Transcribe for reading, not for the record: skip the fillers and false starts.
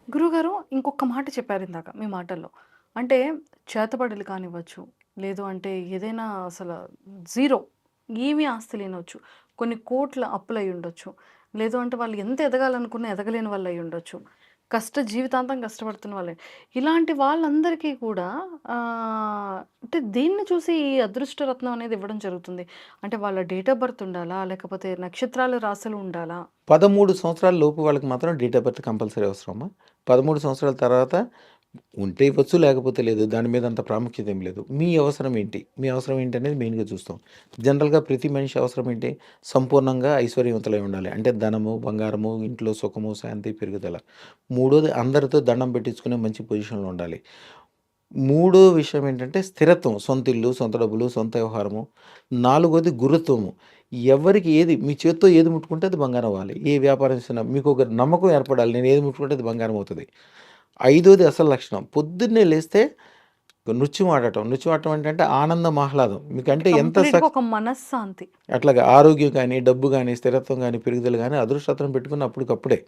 గురువుగారు ఇంకొక మాట చెప్పారు ఇందాక మీ మాటల్లో. అంటే చేతబడులు కానివ్వచ్చు, లేదు అంటే ఏదైనా అసల జీరో ఏమీ ఆస్తి లేనొచ్చు. కొన్ని కోట్ల అప్పులయ్యుండొచ్చు. లేదు అంటే వాళ్ళు ఎంత ఎదగాలనుకున్నా ఎదగలేని వాళ్ళయ్యుండొచ్చు. జీవితాంతం కష్టపడుతున్న వాళ్ళే. ఇలాంటి వాళ్ళందరికీ కూడా అంటే దేన్ని చూసి ఈ అదృష్ట రత్నం అనేది ఇవ్వడం జరుగుతుంది? అంటే వాళ్ళ డేట్ ఆఫ్ బర్త్ ఉండాలా? లేకపోతే నక్షత్రాలు, రాశులు ఉండాలా? 13 సంవత్సరాల లోపు వాళ్ళకి మాత్రం డేట్ ఆఫ్ బర్త్ కంపల్సరీ అవసరమా? 13 సంవత్సరాల తర్వాత ఉంటే ఇవ్వచ్చు, లేకపోతే లేదు. దాని మీద అంత ప్రాముఖ్యత ఏం లేదు. మీ అవసరం ఏంటి? మీ అవసరం ఏంటి అనేది మెయిన్‌గా చూస్తాం. జనరల్‌గా ప్రతి మనిషి అవసరం ఏంటి? సంపూర్ణంగా ఐశ్వర్యవంతులై ఉండాలి. అంటే ధనము, బంగారము, ఇంట్లో సుఖము, శాంతి, పెరుగుదల. మూడోది అందరితో దండం పెట్టించుకునే మంచి పొజిషన్‌లో ఉండాలి. మూడో విషయం ఏంటంటే స్థిరత్వం. సొంత ఇల్లు, సొంత డబ్బులు, సొంత వ్యవహారము. నాలుగోది గురుత్వము. ఎవరికి ఏది మీ చేత్తో ఏది ముట్టుకుంటే అది బంగారం అవ్వాలి. ఏ వ్యాపారం చేసినా మీకొక నమ్మకం ఏర్పడాలి. నేను ఏది ముట్టుకుంటే అది బంగారం అవుతది. ఐదోది అసలు లక్షణం. పొద్దున్నే లేస్తే నృత్యం ఆడటం. నృత్యం ఆడటం ఏంటంటే ఆనందం, ఆహ్లాదం. అంటే మీకంటే ఎంత కంప్లీట్‌గా ఒక మనశ్శాంతి. అట్లాగా ఆరోగ్యం గాని, డబ్బు గాని, స్థిరత్వం గాని, పెరుగుదల గాని అదృష్టం పెట్టుకున్న అప్పటికప్పుడే.